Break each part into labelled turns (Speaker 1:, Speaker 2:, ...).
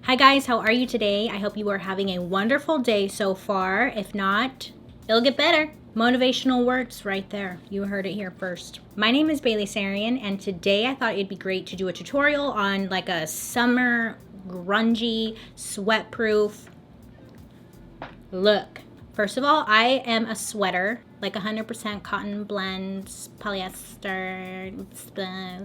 Speaker 1: Hi guys, how are you today? I hope you are having a wonderful day so far. If not, it'll get better. Motivational words right there. You heard it here first. My name is Sarian, and today I thought it'd be great to do a tutorial on like a summer grungy sweat-proof look. First of all, I am a sweater, like 100% cotton blends, polyester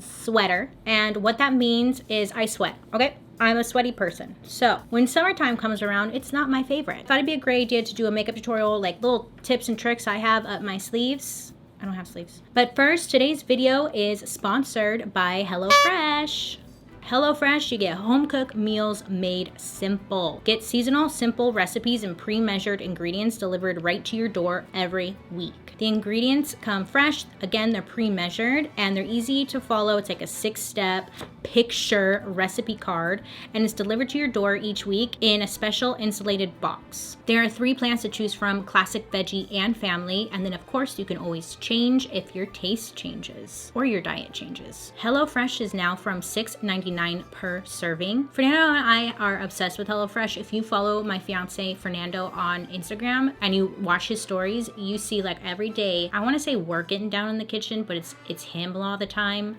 Speaker 1: sweater. And what that means is I sweat, okay? I'm a sweaty person. So when summertime comes around, it's not my favorite. I thought it'd be a great idea to do a makeup tutorial, like little tips and tricks I have up my sleeves. I don't have sleeves. But first, today's video is sponsored by HelloFresh. HelloFresh, you get home-cooked meals made simple. Get seasonal, simple recipes and pre-measured ingredients delivered right to your door every week. The ingredients come fresh, again, they're pre-measured, and they're easy to follow. It's like a 6-step picture recipe card, and it's delivered to your door each week in a special insulated box. There are 3 plans to choose from: classic, veggie, and family, and then of course you can always change if your taste changes or your diet changes. HelloFresh is now from $6.99 per serving. Fernando and I are obsessed with HelloFresh. If you follow my fiance Fernando on Instagram and you watch his stories, you see like every day, I want to say we're getting down in the kitchen, but it's him a lot of the time.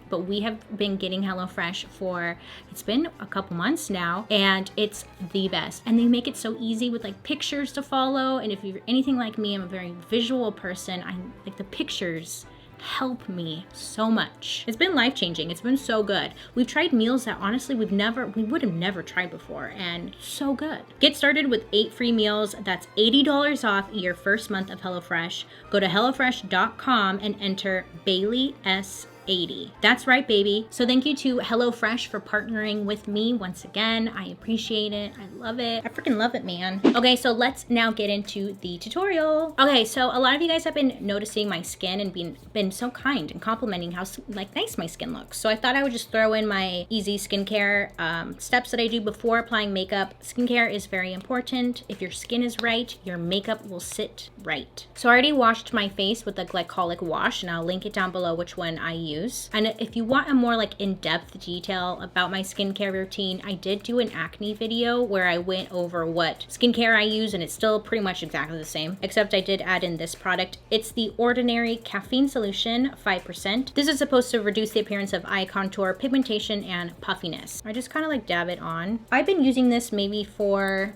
Speaker 1: But we have been getting HelloFresh for, it's been a couple months now, and it's the best. And they make it so easy with like pictures to follow. And if you're anything like me, I'm a very visual person. I like the pictures help me so much. It's been life-changing. It's been so good. We've tried meals that honestly we would have never tried before, and so good. Get started with 8 free meals. That's $80 off your first month of HelloFresh. Go to HelloFresh.com and enter byeeeee 80. That's right, baby. So thank you to HelloFresh for partnering with me once again. I appreciate it. I love it. I freaking love it, man. Okay, so let's now get into the tutorial. Okay, so a lot of you guys have been noticing my skin and been so kind and complimenting how like nice my skin looks. So I thought I would just throw in my easy skincare steps that I do before applying makeup. Skincare is very important. If your skin is right, your makeup will sit right. So I already washed my face with a glycolic wash, and I'll link it down below which one I use. And if you want a more like in-depth detail about my skincare routine, I did do an acne video where I went over what skincare I use, and it's still pretty much exactly the same, except I did add in this product. It's the Ordinary Caffeine Solution 5%. This is supposed to reduce the appearance of eye contour, pigmentation, and puffiness. I just kind of like dab it on. I've been using this maybe for,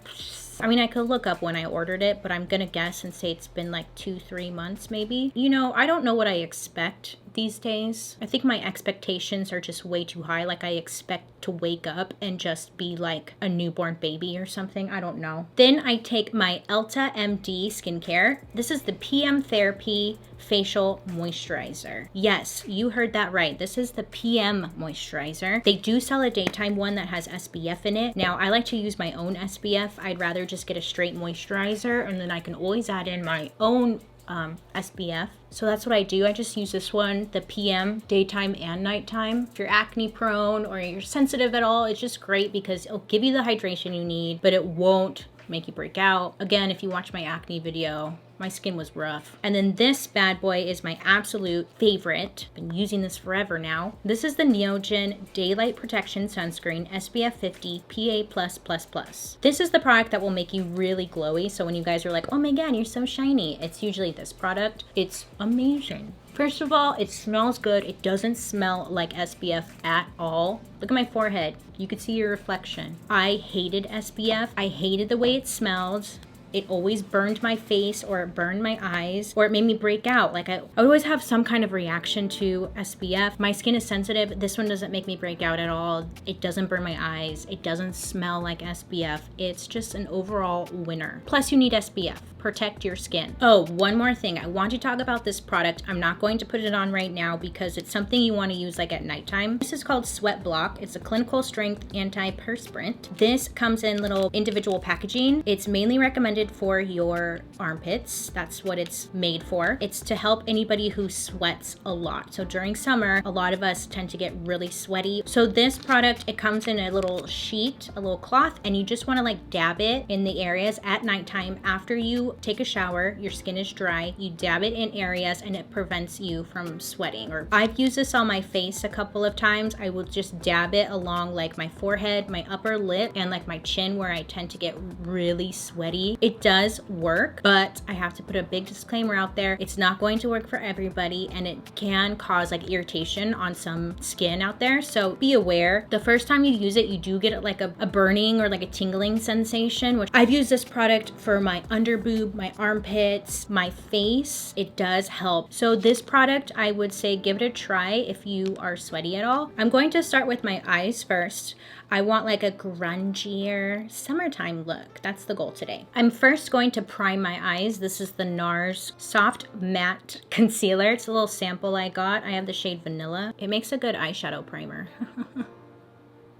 Speaker 1: I mean, I could look up when I ordered it, but I'm gonna guess and say it's been like 2-3 months maybe. You know, I don't know what I expect these days. I think my expectations are just way too high. Like I expect to wake up and just be like a newborn baby or something. I don't know. Then I take my Elta MD skincare. This is the PM Therapy Facial Moisturizer. Yes, you heard that right. This is the PM moisturizer. They do sell a daytime one that has SPF in it. Now, I like to use my own SPF. I'd rather just get a straight moisturizer, and then I can always add in my own SPF. So that's what I do. I just use this one, the PM, daytime and nighttime. If you're acne prone or you're sensitive at all, it's just great because it'll give you the hydration you need, but it won't make you break out. Again, if you watch my acne video, my skin was rough. And then this bad boy is my absolute favorite. Been using this forever now. This is the Neogen Daylight Protection Sunscreen SPF 50 PA+++. This is the product that will make you really glowy. So when you guys are like, oh my god, you're so shiny, it's usually this product. It's amazing. First of all, it smells good. It doesn't smell like SPF at all. Look at my forehead. You could see your reflection. I hated SPF. I hated the way it smelled. It always burned my face, or it burned my eyes, or it made me break out. Like I always have some kind of reaction to SPF. My skin is sensitive. This one doesn't make me break out at all. It doesn't burn my eyes. It doesn't smell like SPF. It's just an overall winner. Plus you need SPF. Protect your skin. Oh, one more thing. I want to talk about this product. I'm not going to put it on right now because it's something you want to use like at nighttime. This is called Sweat Block. It's a clinical strength antiperspirant. This comes in little individual packaging. It's mainly recommended for your armpits. That's what it's made for. It's to help anybody who sweats a lot. So during summer, a lot of us tend to get really sweaty. So this product, it comes in a little sheet, a little cloth, and you just want to like dab it in the areas at nighttime after you you take a shower, your skin is dry, you dab it in areas and it prevents you from sweating. Or I've used this on my face a couple of times. I will just dab it along like my forehead, my upper lip, and like my chin where I tend to get really sweaty. It does work, but I have to put a big disclaimer out there. It's not going to work for everybody and it can cause like irritation on some skin out there. So be aware. The first time you use it, you do get like a burning or like a tingling sensation, which I've used this product for my under boob, my armpits, my face. It does help. So this product, I would say give it a try if you are sweaty at all. I'm going to start with my eyes first. I want like a grungier summertime look. That's the goal today. I'm first going to prime my eyes. This is the NARS Soft Matte Concealer. It's a little sample I got. I have the shade Vanilla. It makes a good eyeshadow primer.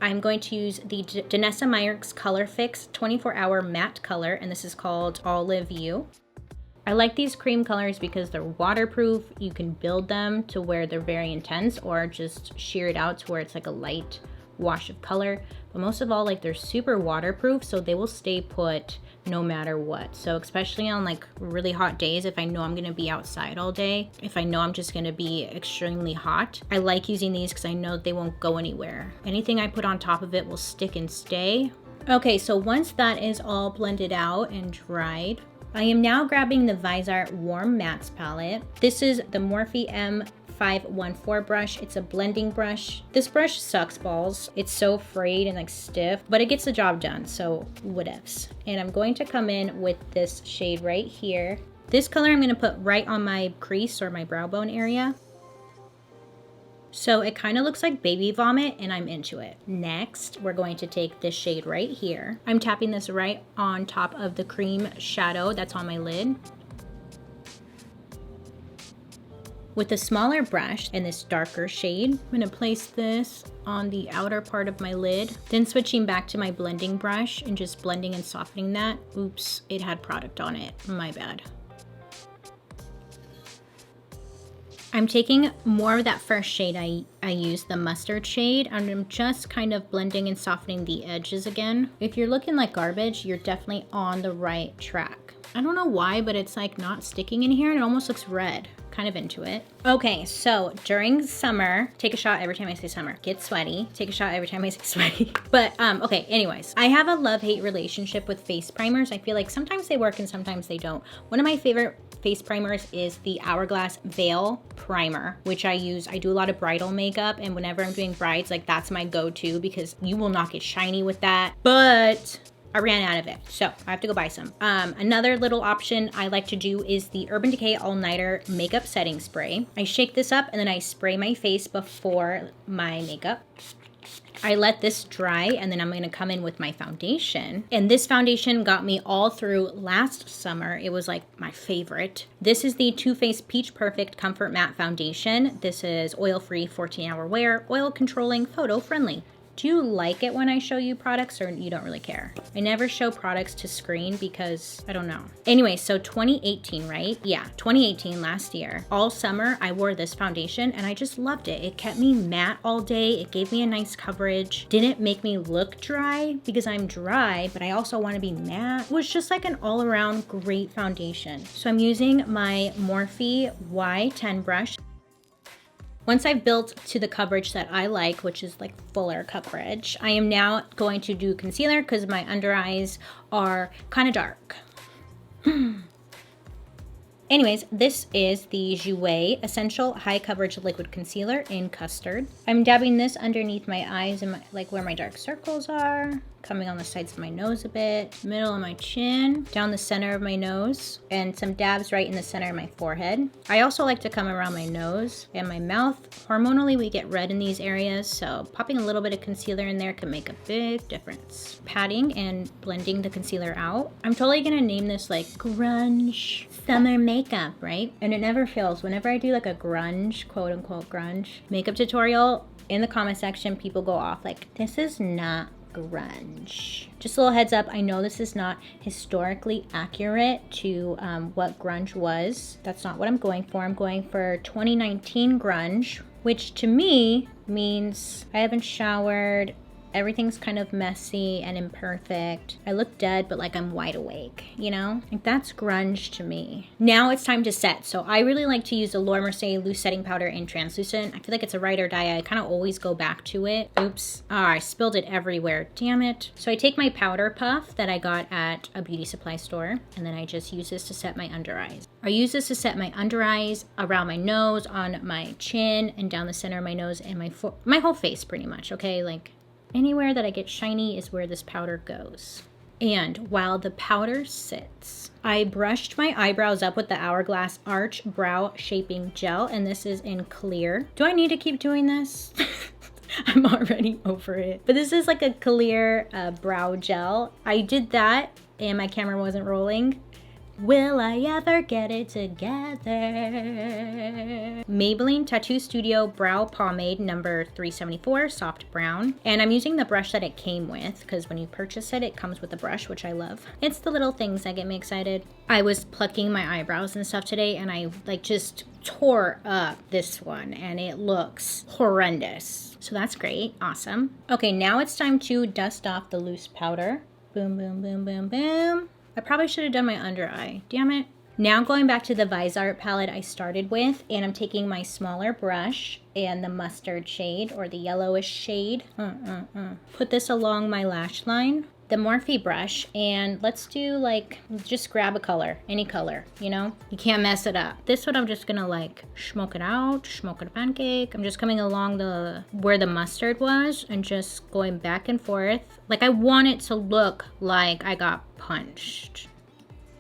Speaker 1: I'm going to use the Danessa Myricks ColorFix 24-hour matte color, and this is called Olive You. I like these cream colors because they're waterproof. You can build them to where they're very intense or just sheer it out to where it's like a light wash of color. But most of all, like they're super waterproof, so they will stay put no matter what. So especially on like really hot days, if I know I'm gonna be outside all day, if I know I'm just gonna be extremely hot, I like using these because I know they won't go anywhere. Anything I put on top of it will stick and stay. Okay, so once that is all blended out and dried, I am now grabbing the Viseart Warm Mattes palette. This is the Morphe M514 brush. It's a blending brush. This brush sucks balls. It's so frayed and like stiff, but it gets the job done, so whatevs. And I'm going to come in with this shade right here. This color I'm gonna put right on my crease or my brow bone area. So it kind of looks like baby vomit and I'm into it. Next, we're going to take this shade right here. I'm tapping this right on top of the cream shadow that's on my lid. With a smaller brush and this darker shade, I'm gonna place this on the outer part of my lid, then switching back to my blending brush and just blending and softening that. Oops, it had product on it, my bad. I'm taking more of that first shade I used, the mustard shade, and I'm just kind of blending and softening the edges again. If you're looking like garbage, you're definitely on the right track. I don't know why, but it's like not sticking in here and it almost looks red. Kind of into it. Okay, so during summer, take a shot every time I say summer. Get sweaty, take a shot every time I say sweaty. But okay, anyways, I have a love-hate relationship with face primers. I feel like sometimes they work and sometimes they don't. One of my favorite face primers is the Hourglass Veil Primer, which I use. I do a lot of bridal makeup, and whenever I'm doing brides, like that's my go-to because you will not get shiny with that. But I ran out of it, so I have to go buy some. Another little option I like to do is the Urban Decay All Nighter Makeup Setting Spray. I shake this up and then I spray my face before my makeup. I let this dry and then I'm gonna come in with my foundation. And this foundation got me all through last summer. It was like my favorite. This is the Too Faced Peach Perfect Comfort Matte Foundation. This is oil-free, 14-hour wear, oil controlling, photo friendly. Do you like it when I show you products or you don't really care? I never show products to screen because I don't know. Anyway, so 2018, right? Yeah, 2018, last year. All summer, I wore this foundation and I just loved it. It kept me matte all day. It gave me a nice coverage. Didn't make me look dry because I'm dry, but I also want to be matte. It was just like an all-around great foundation. So I'm using my Morphe Y10 brush. Once I've built to the coverage that I like, which is like fuller coverage, I am now going to do concealer because my under eyes are kind of dark. Anyways, this is the Jouer Essential High Coverage Liquid Concealer in Custard. I'm dabbing this underneath my eyes and like where my dark circles are, coming on the sides of my nose a bit, middle of my chin, down the center of my nose, and some dabs right in the center of my forehead. I also like to come around my nose and my mouth. Hormonally, we get red in these areas, so popping a little bit of concealer in there can make a big difference. Patting and blending the concealer out. I'm totally gonna name this like grunge summer makeup, right? And it never fails. Whenever I do like a grunge, quote unquote grunge, makeup tutorial, in the comment section, people go off like, this is not grunge. Just a little heads up, I know this is not historically accurate to what grunge was. That's not what I'm going for. I'm going for 2019 grunge, which to me means I haven't showered everything's kind of messy and imperfect. I look dead, but like I'm wide awake, you know? Like that's grunge to me. Now it's time to set. So I really like to use the Laura Mercier loose setting powder in translucent. I feel like it's a ride or die. I kind of always go back to it. Oops. Oh, I spilled it everywhere. Damn it. So I take my powder puff that I got at a beauty supply store, and then I just use this to set my under eyes. I use this to set my under eyes, around my nose, on my chin, and down the center of my nose, and my whole face pretty much, okay? Like anywhere that I get shiny is where this powder goes. And while the powder sits, I brushed my eyebrows up with the Hourglass Arch Brow Shaping Gel, and this is in clear. Do I need to keep doing this? I'm already over it. But this is like a clear brow gel. I did that and my camera wasn't rolling. Will I ever get it together? Maybelline Tattoo Studio Brow Pomade number 374, soft brown. And I'm using the brush that it came with, because when you purchase it, it comes with a brush, which I love. It's the little things that get me excited. I was plucking my eyebrows and stuff today, and I like just tore up this one, and it looks horrendous. So that's great, awesome. Okay, now it's time to dust off the loose powder. Boom, boom, boom, boom, boom. I probably should have done my under eye. Damn it. Now going back to the Viseart palette I started with, and I'm taking my smaller brush and the mustard shade, or the yellowish shade. Put this along my lash line. The Morphe brush, and let's do like, just grab a color, any color, you know? You can't mess it up. This one I'm just gonna like smoke it out, smoke it a pancake. I'm just coming along where the mustard was and just going back and forth. Like I want it to look like I got punched,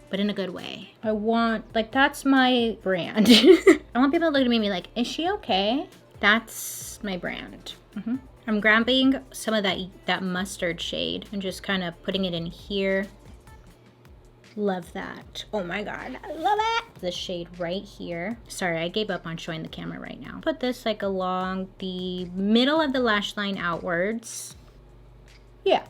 Speaker 1: but in a good way. I want, like that's my brand. I want people to look at me and be like, is she okay? That's my brand. I'm grabbing some of that mustard shade and just kind of putting it in here. Love that. Oh my God, I love it. This shade right here. Sorry, I gave up on showing the camera right now. Put this like along the middle of the lash line outwards. Yeah.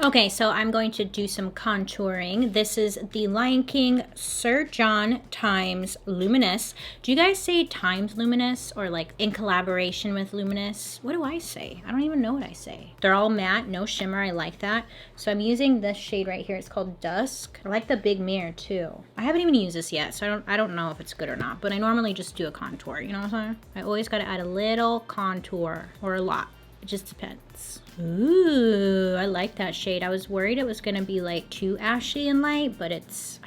Speaker 1: Okay, so I'm going to do some contouring. This is the Lion King Sir John Times Luminous. Do you guys say Times Luminous, or like in collaboration with Luminous? What do I say? I don't even know what I say. They're all matte, no shimmer. I like that. So I'm using this shade right here. It's called Dusk. I like the big mirror too. I haven't even used this yet, so I don't know if it's good or not, but I normally just do a contour, you know what I'm saying? I always got to add a little contour, or a lot. It just depends. Ooh, I like that shade. I was worried it was gonna be like too ashy and light, but I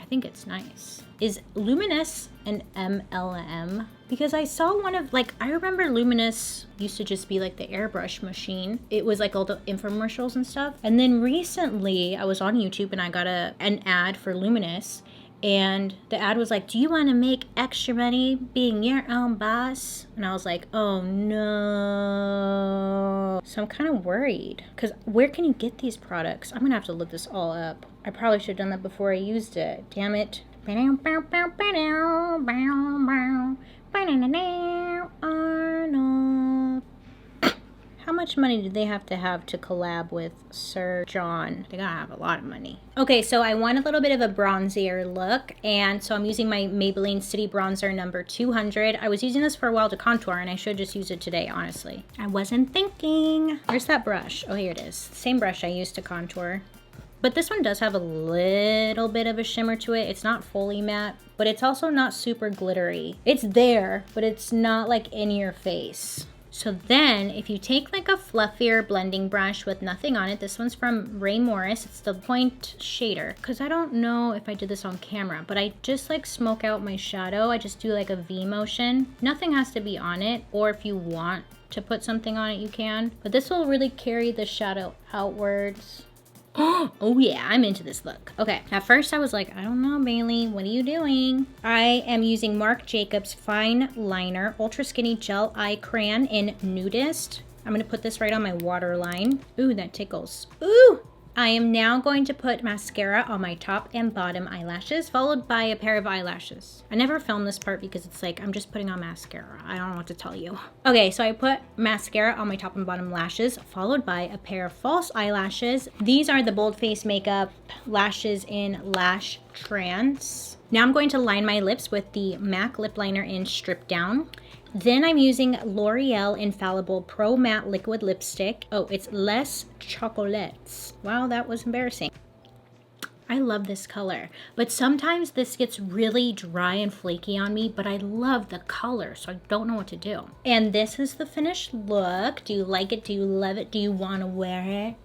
Speaker 1: think it's nice. Is Luminous an MLM? Because I saw one of, like, I remember Luminous used to just be like the airbrush machine. It was like all the infomercials and stuff. And then recently I was on YouTube and I got an ad for Luminous. And the ad was like, do you want to make extra money being your own boss? And I was like, oh no. So I'm kind of worried, because where can you get these products? I'm going to have to look this all up. I probably should have done that before I used it. Damn it. Arnold. How much money do they have to collab with Sir John? They gotta have a lot of money. Okay, so I want a little bit of a bronzier look, and so I'm using my Maybelline City Bronzer number 200. I was using this for a while to contour, and I should just use it today, honestly. I wasn't thinking. Where's that brush? Oh, here it is. Same brush I used to contour. But this one does have a little bit of a shimmer to it. It's not fully matte, but it's also not super glittery. It's there, but it's not like in your face. So then if you take like a fluffier blending brush with nothing on it, this one's from Ray Morris, it's the Point Shader. Because I don't know if I did this on camera, but I just like smoke out my shadow. I just do like a V motion. Nothing has to be on it, or if you want to put something on it, you can. But this will really carry the shadow outwards. Oh yeah, I'm into this look. Okay, at first I was like, I don't know, Bailey, what are you doing? I am using Marc Jacobs Fineliner Ultra Skinny Gel Eye Crayon in Nudist. I'm gonna put this right on my waterline. Ooh, that tickles. Ooh! I am now going to put mascara on my top and bottom eyelashes, followed by a pair of eyelashes. I never filmed this part because it's like, I'm just putting on mascara. I don't know what to tell you. Okay, so I put mascara on my top and bottom lashes, followed by a pair of false eyelashes. These are the Bold Face Makeup lashes in Lash Trance. Now I'm going to line my lips with the MAC lip liner in Strip Down. Then I'm using L'Oreal Infallible Pro Matte Liquid Lipstick. Oh, it's Les Chocolates. Wow, that was embarrassing. I love this color, but sometimes this gets really dry and flaky on me, but I love the color, so I don't know what to do. And this is the finished look. Do you like it? Do you love it? Do you want to wear it?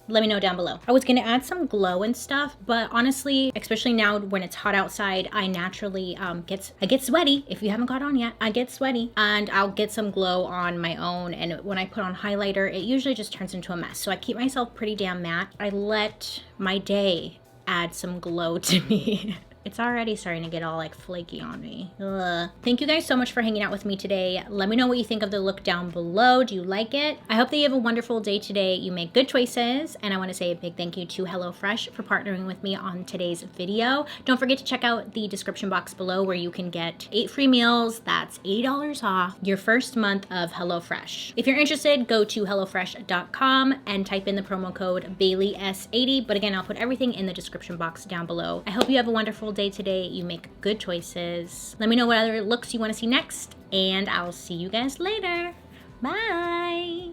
Speaker 1: Let me know down below. I was gonna add some glow and stuff, but honestly, especially now when it's hot outside, I naturally I get sweaty. If you haven't got on yet, I get sweaty, and I'll get some glow on my own. And when I put on highlighter, it usually just turns into a mess. So I keep myself pretty damn matte. I let my day add some glow to me. It's already starting to get all like flaky on me. Ugh. Thank you guys so much for hanging out with me today. Let me know what you think of the look down below. Do you like it? I hope that you have a wonderful day today. You make good choices. And I want to say a big thank you to HelloFresh for partnering with me on today's video. Don't forget to check out the description box below where you can get 8 free meals. That's $80 off your first month of HelloFresh. If you're interested, go to HelloFresh.com and type in the promo code byeeeee80. But again, I'll put everything in the description box down below. I hope you have a wonderful day today. You make good choices. Let me know what other looks you want to see next, and I'll see you guys later. Bye.